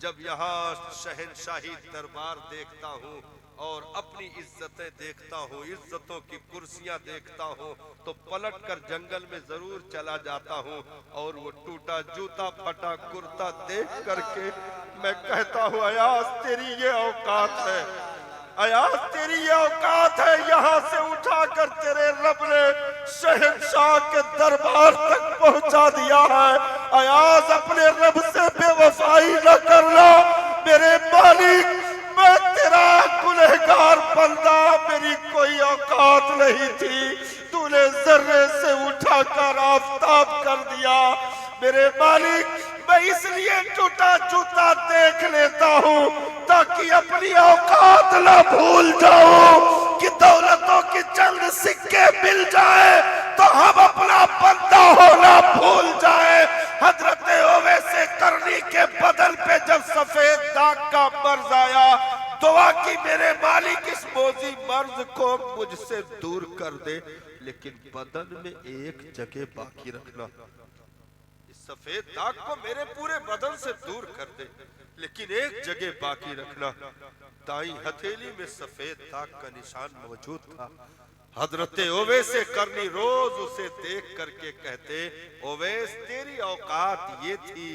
जब यहाँ शहनशाही दरबार देखता हूँ और अपनी इज्जतें देखता हूँ, इज्जतों की कुर्सियाँ देखता हूँ, तो पलट कर जंगल में जरूर चला जाता हूँ और वो टूटा जूता फटा कुर्ता देख करके मैं कहता हूँ अयाज तेरी ये औकात है, अयाज तेरी ये औकात है। यहाँ से उठाकर तेरे रब ने शहनशाह के दरबार तक पहुंचा दिया है। अयाज अपने रब से बेवफाई न करना मेरे मालिक, मैं तेरा गुनहगार बंदा, मेरी कोई औकात नहीं थी, तूने जर्रे से उठाकर आफताब कर दिया मेरे मालिक। मैं इसलिए टूटा जूता देख लेता हूँ ताकि अपनी औकात न भूल जाऊं कि दौलतों की चंद सिक्के मिल जाए तो हम अपना बंदा होना भूल जाए। हजरत ओवैसे करनी के बदन पे जब सफेद दाग का मर्ज आया, दुआ की मेरे मालिक इस मोजी मर्ज को मुझसे दूर कर दे, लेकिन बदन में एक जगह बाकी रखना। सफेद दाग को मेरे पूरे बदन से दूर कर दे, लेकिन एक जगह बाकी रखना। दाई हथेली में सफेद दाग का निशान मौजूद था। हजरत ओवैसे करनी रोज उसे देख करके कहते, ओवैस तेरी औकात ये थी,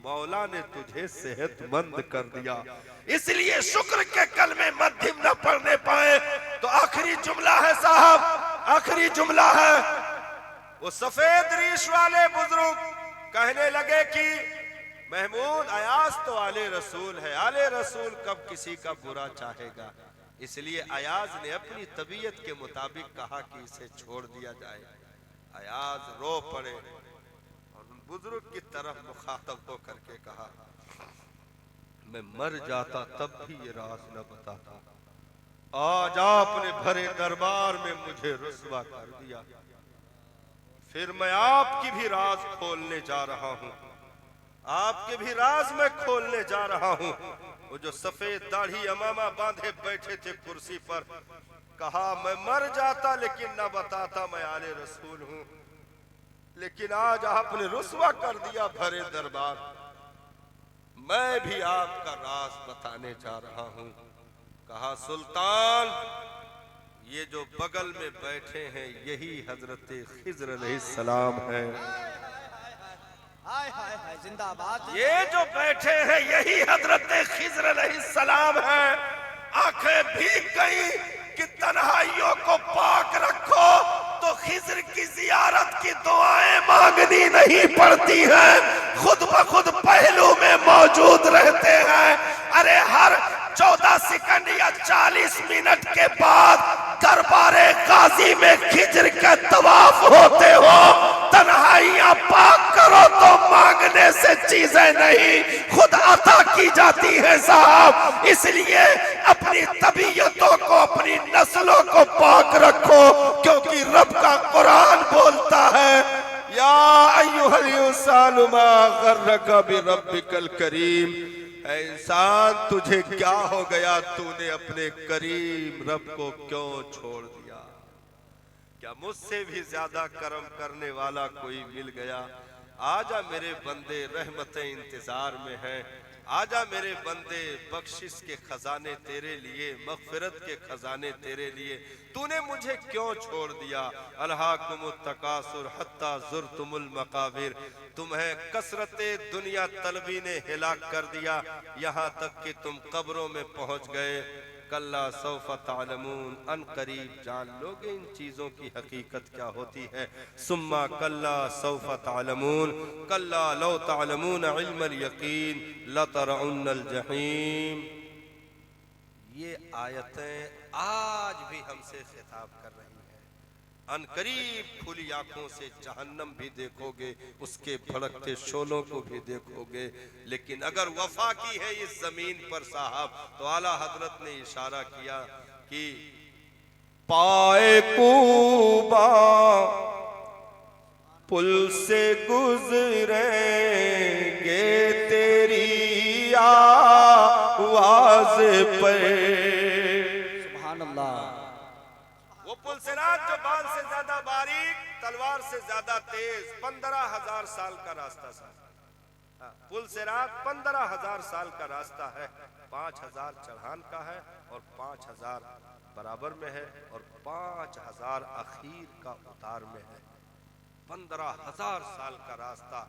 मौला ने तुझे सेहतमंद कर दिया, इसलिए शुक्र के कलमे मध्यम न पढ़ने पाए। तो आखिरी जुमला है साहब, आखिरी जुमला है। वो सफेद रीश वाले बुजुर्ग कहने लगे कि महमूद अयाज तो आले रसूल है, आले रसूल कब किसी का बुरा चाहेगा, इसलिए अयाज ने अपनी तबीयत के मुताबिक कहा कि इसे छोड़ दिया जाए। अयाज रो पड़े और उन बुजुर्ग की तरफ मुखातब हो करके कहा, मैं मर जाता तब भी ये राज न बताता, आज आपने भरे दरबार में मुझे रुस्वा कर दिया, फिर मैं आपकी भी राज खोलने जा रहा हूं, आपके भी राज में खोलने जा रहा हूं। वो जो सफेद दाढ़ी अमामा बांधे बैठे थे कुर्सी पर, कहा मैं मर जाता लेकिन न बताता मैं आले रसूल हूं, लेकिन आज आपने रुस्वा कर दिया भरे दरबार, मैं भी आपका राज बताने जा रहा हूं। कहा सुल्तान, ये जो बगल में बैठे हैं यही हजरत खिज्र अलैहिस्सलाम है। हाय हाय हाय जिंदाबाद। ये जो बैठे हैं यही हजरत खिज्र अलैहिस्सलाम है। आंखें भीग गई कि तन्हाइयों को पाक रखो तो खिज्र की जियारत की दुआएं मांगनी नहीं पड़ती हैं, खुद ब खुद पहलू में मौजूद रहते हैं। अरे हर 14 सेकंड या 40 मिनट के बाद दरबारे गाजी में खिज्र के तवाफ होते हो। तन्हाइयां पाक करो तो मांगने से चीजें नहीं खुद अता की जाती है साहब, इसलिए अपनी तबीयतों को, अपनी नस्लों को पाक रखो, क्योंकि रब का कुरान बोलता है, या अय्युहल इंसानु मा गर्रका बिरब्बिकल करीम, इंसान तुझे क्या हो गया, तूने अपने करीम रब को क्यों छोड़ दिया। क्या मुझसे भी ज्यादा कर्म करने वाला कोई मिल गया। आजा मेरे बंदे, रहमतें इंतजार में हैं, आजा मेरे बंदे, बख्शिश के खजाने तेरे लिए, मगफिरत के खजाने तेरे लिए, तूने मुझे क्यों छोड़ दिया। अलहाकुमुत तकासुर हत्ता ज़ुरतुमुल मकाबिर, तुम्हें कसरते दुनिया तलबी ने हिलाक कर दिया, यहाँ तक कि तुम कब्रों में पहुंच गए। कल्ला सौफा तालमून, अन करीब जान लोगे इन चीजों की हकीकत क्या होती है। सुम्मा कल्ला सौफा तालमून, कल्ला लौ तालमून इल्मल यकीन लतरउन्नल जहीम। ये आयतें आज भी हमसे खिताब कर रही हैं। अन करीब खुली आंखों से जहन्नम भी देखोगे, उसके भड़कते शोलों को भी देखोगे, लेकिन अगर वफा की है इस जमीन पर साहब, तो आला हजरत ने इशारा किया कि पाए कूबा पुल से गुजरेंगे तेरी आवाज पर। सुभान अल्लाह। वो पुल सिराज जो बाल से ज्यादा बारीक, तलवार से ज्यादा तेज, 15,000 साल का रास्ता था। पुल सिरात 15,000 साल का रास्ता है, 5,000 चढ़ान का है और 5,000 बराबर में है और 5,000 अखीर का उतार में है। 15,000 साल का रास्ता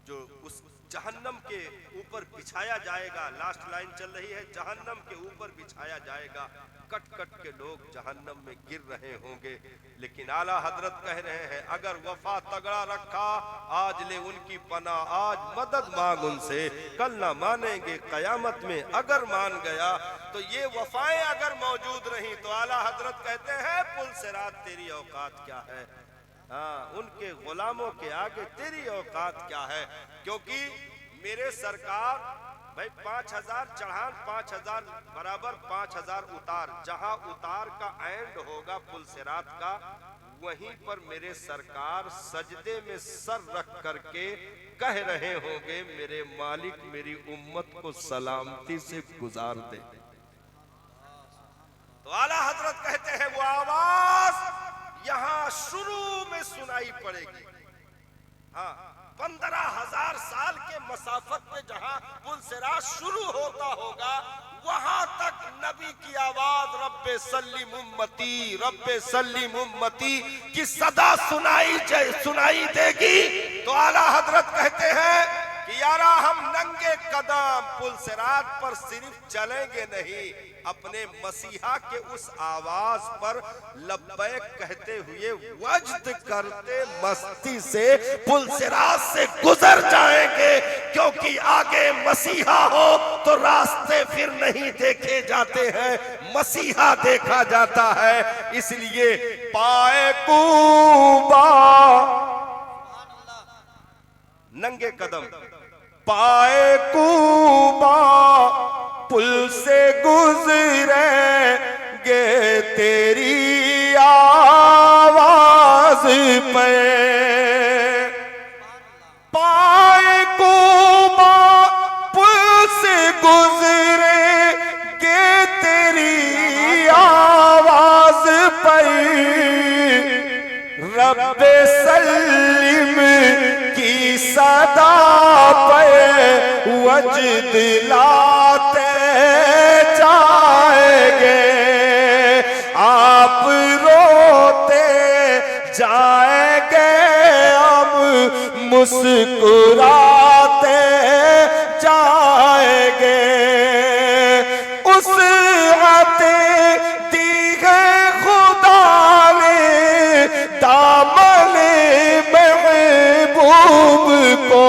जो उस जहन्नम के ऊपर बिछाया जाएगा। लास्ट लाइन चल रही है, जहन्नम के ऊपर बिछाया जाएगा। कट कट के लोग जहन्नम में गिर रहे होंगे, लेकिन आला हजरत कह रहे हैं अगर वफा तगड़ा रखा आज ले उनकी पनाह, आज मदद मांग उनसे, कल ना मानेंगे कयामत में। अगर मान गया तो ये वफाएं अगर मौजूद रही तो आला हजरत कहते हैं पुल सिरात तेरी औकात क्या है। हाँ, उनके गुलामों के आगे तेरी औकात क्या है। क्योंकि मेरे सरकार भाई 5,000 चढ़ान, 5,000 बराबर, 5,000 उतार, जहां उतार का एंड होगा पुल सिरात का, वहीं पर मेरे सरकार सजदे में सर रख करके कह रहे होंगे मेरे मालिक मेरी उम्मत को सलामती से गुजार दे। तो आला हजरत कहते हैं वो आवाज यहां शुरू में सुनाई पड़ेगी। हाँ, 15,000 साल के मसाफत में जहां पुल सिरात शुरू होता होगा वहां तक नबी की आवाज रब्बे सल्लिम उम्मती, रब्बे सल्लिम उम्मती की सदा सुनाई देगी। तो आला हजरत कहते हैं कि यारा हम नंगे कदम पुल सिरात पर सिर्फ चलेंगे नहीं, अपने मसीहा के उस आवाज पर लब्बैक कहते हुए वज्द करते मस्ती से पुल सिरात से गुजर जाएंगे। क्योंकि आगे मसीहा हो तो रास्ते फिर नहीं देखे जाते हैं, मसीहा देखा जाता है। इसलिए पाए कूबा नंगे कदम, पाए कूबा पुल से गुजरेंगे तेरी आवाज पे। पाए कूबा पुल से गुजरेंगे तेरी आवाज पे। रब्बे सल्लिम की सदा पे वज्द लाते जाएंगे, आप रोते जाएंगे हम मुस्कुराते जाएंगे। उस आते दी है खुदा ने दामने महबूब को,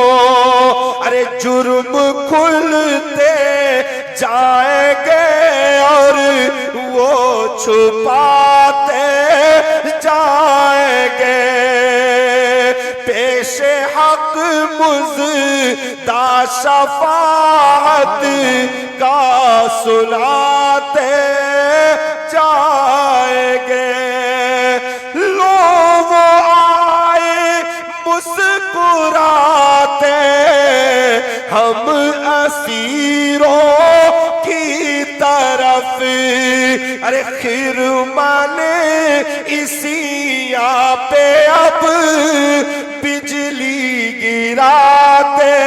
अरे जुर्म खुलते जाएंगे और वो छुपाते जाएंगे। पेशे हक मुज़दा शफाअत का सुनाते जाएंगे। लोग आए मुस्कुराते हम असीरों की तरफ, अरे खिरमाने इसिया पे अब बिजली गिराते